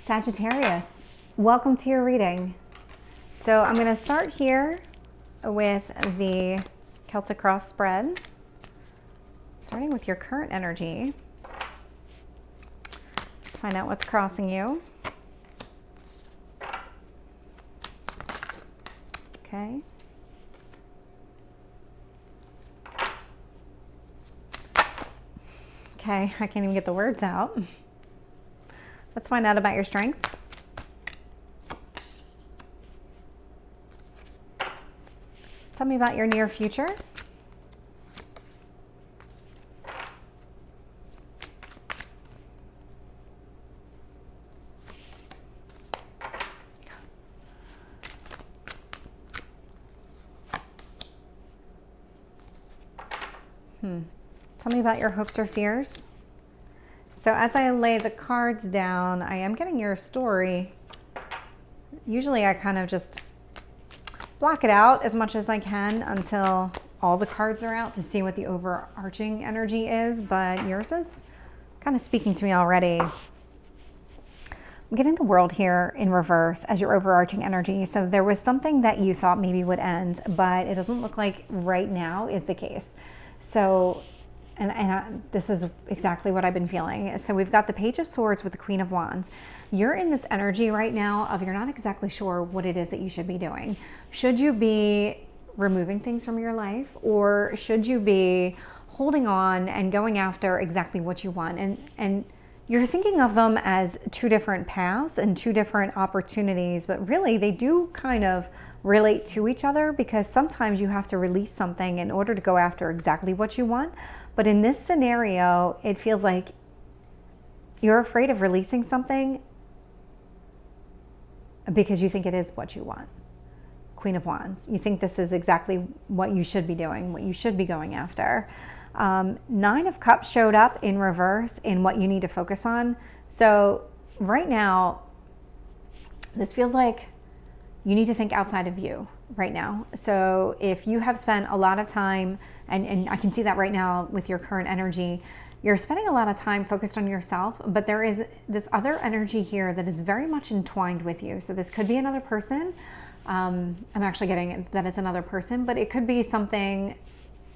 Sagittarius, welcome to your reading. So I'm going to start here with the Celtic cross spread, starting with your current energy. Let's find out what's crossing you. Okay. Okay, I can't even get the words out. Let's find out about your strength. Tell me about your near future. Tell me about your hopes or fears. So as I lay the cards down, I am getting your story. Usually I kind of just block it out as much as I can until all the cards are out to see what the overarching energy is, but yours is kind of speaking to me already. I'm getting the world here in reverse as your overarching energy. So there was something that you thought maybe would end, but it doesn't look like right now is the case. So this is exactly what I've been feeling. So we've got the Page of Swords with the Queen of Wands. You're in this energy right now of you're not exactly sure what it is that you should be doing. Should you be removing things from your life, or should you be holding on and going after exactly what you want? And you're thinking of them as two different paths and two different opportunities, but really they do kind of relate to each other, because sometimes you have to release something in order to go after exactly what you want. But in this scenario, it feels like you're afraid of releasing something because you think it is what you want. Queen of Wands. You think this is exactly what you should be doing, what you should be going after. Nine of Cups showed up in reverse in what you need to focus on. So right now, this feels like you need to think outside of you right now. So if you have spent a lot of time, and I can see that right now with your current energy, you're spending a lot of time focused on yourself, but there is this other energy here that is very much entwined with you. So this could be another person. I'm actually getting that it's another person, but it could be something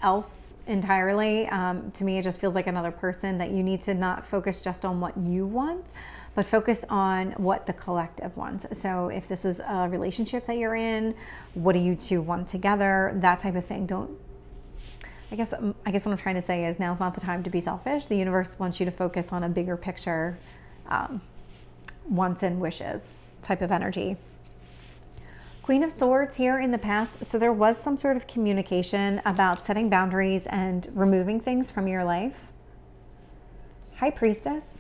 else entirely. To me, it just feels like another person that you need to not focus just on what you want, but focus on what the collective wants. So if this is a relationship that you're in, what do you two want together? That type of thing. I guess what I'm trying to say is now's not the time to be selfish. The universe wants you to focus on a bigger picture, wants and wishes type of energy. Queen of Swords here in the past. So there was some sort of communication about setting boundaries and removing things from your life. High Priestess.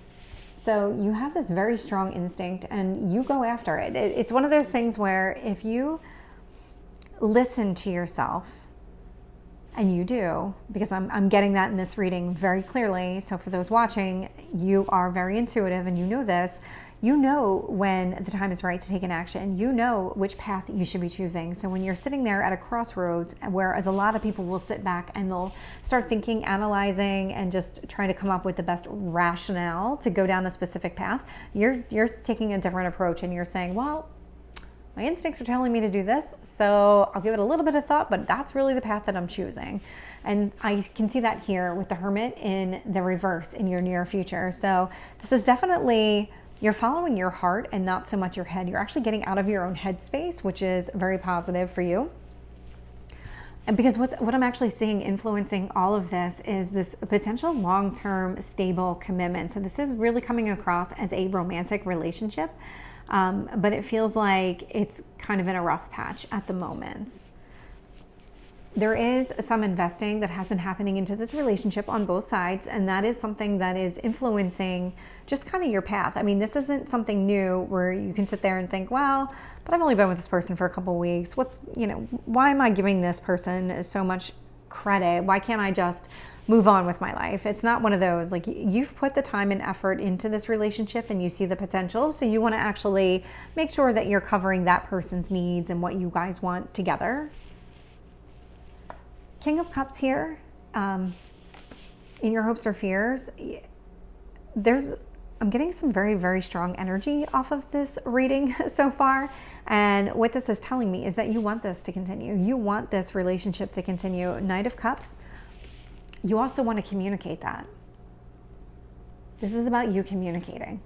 So you have this very strong instinct and you go after it. It's one of those things where if you listen to yourself, and you do, because I'm getting that in this reading very clearly. So for those watching, you are very intuitive and you know this. You know when the time is right to take an action. You know which path you should be choosing. So when you're sitting there at a crossroads, whereas a lot of people will sit back and they'll start thinking, analyzing, and just trying to come up with the best rationale to go down a specific path, you're taking a different approach and you're saying, well, my instincts are telling me to do this, so I'll give it a little bit of thought, but that's really the path that I'm choosing. And I can see that here with the Hermit in the reverse in your near future. So this is definitely, you're following your heart and not so much your head. You're actually getting out of your own head space, which is very positive for you. And because what I'm actually seeing influencing all of this is this potential long-term stable commitment. So this is really coming across as a romantic relationship. But it feels like it's kind of in a rough patch at the moment. There is some investing that has been happening into this relationship on both sides, and that is something that is influencing just kind of your path. I mean, this isn't something new where you can sit there and think, well, but I've only been with this person for a couple of weeks. Why am I giving this person so much credit? Why can't I just move on with my life? It's not one of those, like, you've put the time and effort into this relationship and you see the potential. So you want to actually make sure that you're covering that person's needs and what you guys want together. King of Cups here, in your hopes or fears, there's I'm getting some very, very strong energy off of this reading so far. And what this is telling me is that you want this to continue. You want this relationship to continue. Knight of Cups, you also want to communicate that. This is about you communicating.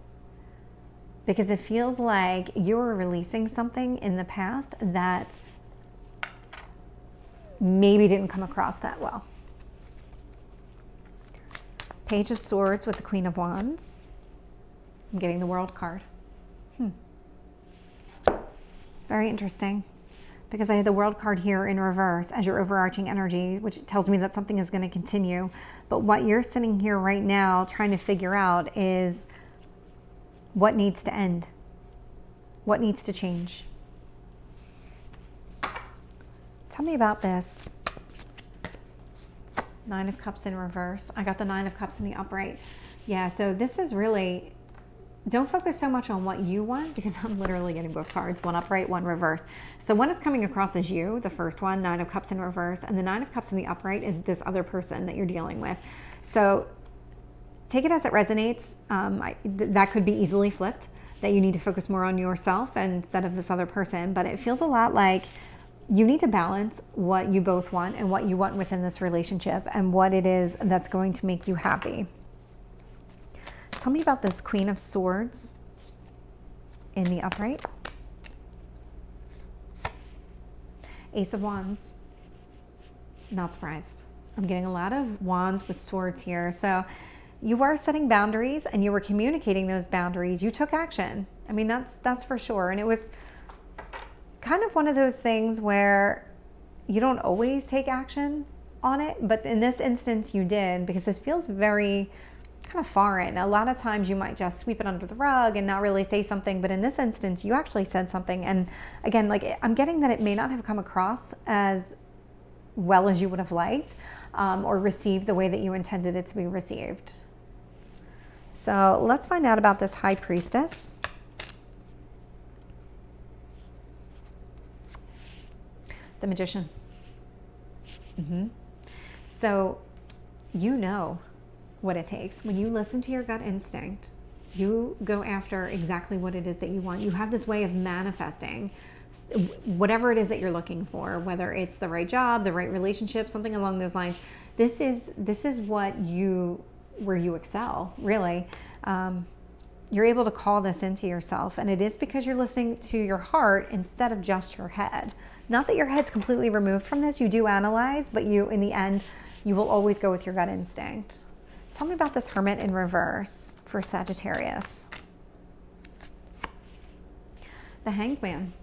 Because it feels like you're releasing something in the past that maybe didn't come across that well. Page of Swords with the Queen of Wands. I'm getting the World card. Very interesting, because I had the World card here in reverse as your overarching energy, which tells me that something is going to continue. But what you're sitting here right now trying to figure out is what needs to end, what needs to change. Tell me about this. Nine of Cups in reverse. I got the Nine of Cups in the upright. Yeah, so this is really, don't focus so much on what you want, because I'm literally getting both cards, one upright, one reverse. So one is coming across as you, the first one, Nine of Cups in reverse, and the Nine of Cups in the upright is this other person that you're dealing with. So take it as it resonates. That could be easily flipped, that you need to focus more on yourself instead of this other person, but it feels a lot like you need to balance what you both want and what you want within this relationship and what it is that's going to make you happy. Tell me about this Queen of Swords in the upright. Ace of Wands. Not surprised. I'm getting a lot of wands with swords here. So you were setting boundaries and you were communicating those boundaries. You took action. I mean, that's for sure. And it was kind of one of those things where you don't always take action on it, but in this instance you did, because this feels very kind of foreign. A lot of times you might just sweep it under the rug and not really say something, but in this instance you actually said something. And again, like, I'm getting that it may not have come across as well as you would have liked, or received the way that you intended it to be received. So let's find out about this High Priestess. The Magician. So you know what it takes. When you listen to your gut instinct, you go after exactly what it is that you want. You have this way of manifesting whatever it is that you're looking for, whether it's the right job, the right relationship, something along those lines. This is where you excel, really. You're able to call this into yourself, and it is because you're listening to your heart instead of just your head. Not that your head's completely removed from this. You do analyze, but you, in the end, you will always go with your gut instinct. Tell me about this Hermit in reverse for Sagittarius. The Hanged Man.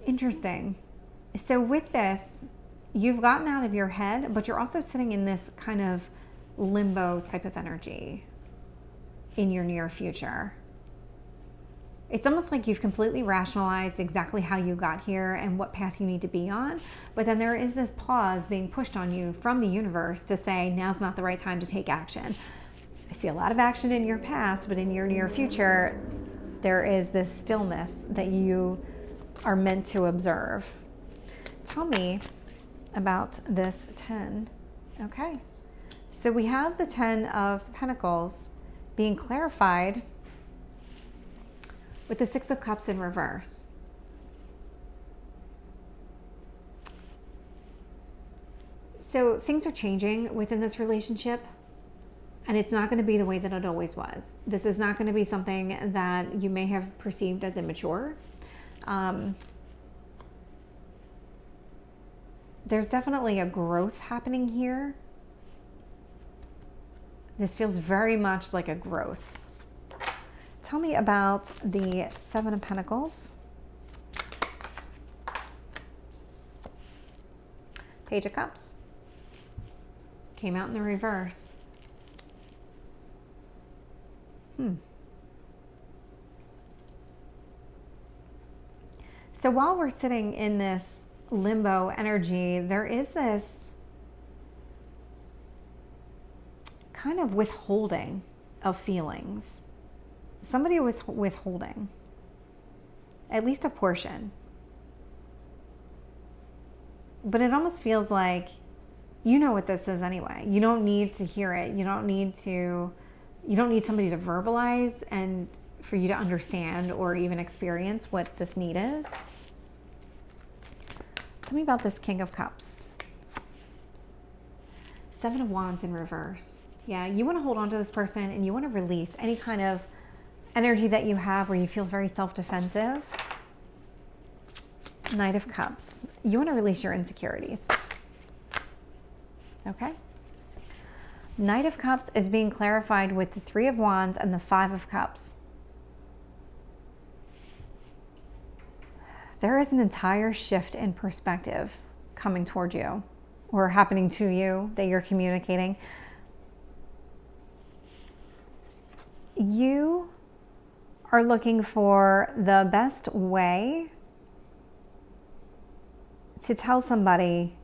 Interesting. So with this, you've gotten out of your head, but you're also sitting in this kind of limbo type of energy in your near future. It's almost like you've completely rationalized exactly how you got here and what path you need to be on. But then there is this pause being pushed on you from the universe to say, now's not the right time to take action. I see a lot of action in your past, but in your near future, there is this stillness that you are meant to observe. Tell me about this 10. Okay. So we have the 10 of Pentacles being clarified with the 6 of Cups in reverse. So things are changing within this relationship, and it's not going to be the way that it always was. This is not going to be something that you may have perceived as immature. There's definitely a growth happening here. This feels very much like a growth. Tell me about the 7 of Pentacles. Page of Cups. Came out in the reverse. So while we're sitting in this limbo energy, there is this kind of withholding of feelings. Somebody was withholding at least a portion. But it almost feels like You know what this is anyway. You don't need to hear it. You don't need somebody to verbalize and for you to understand or even experience what this need is. Tell me about this King of Cups. Seven of Wands in reverse. Yeah, you want to hold on to this person and you want to release any kind of energy that you have where you feel very self-defensive. Knight of Cups. You want to release your insecurities. Okay? Knight of Cups is being clarified with the Three of Wands and the Five of Cups. There is an entire shift in perspective coming toward you or happening to you that you're communicating. You are looking for the best way to tell somebody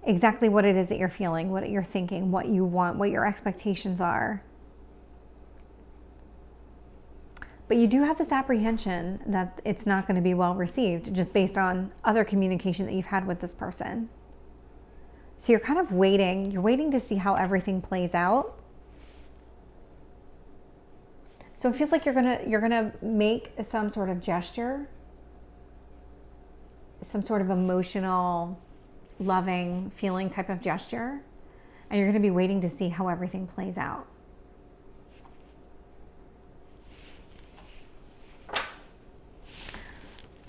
exactly what it is that you're feeling, what you're thinking, what you want, what your expectations are. But you do have this apprehension that it's not going to be well received just based on other communication that you've had with this person. So you're kind of waiting. You're waiting to see how everything plays out. So it feels like you're gonna make some sort of gesture, some sort of emotional, loving, feeling type of gesture, and you're going to be waiting to see how everything plays out.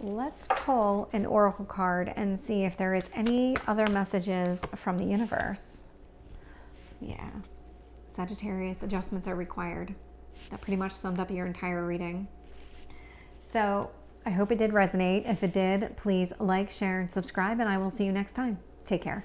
Let's pull an oracle card and see if there is any other messages from the universe. Yeah. Sagittarius, adjustments are required. That pretty much summed up your entire reading. So I hope it did resonate. If it did, please like, share, and subscribe, and I will see you next time. Take care.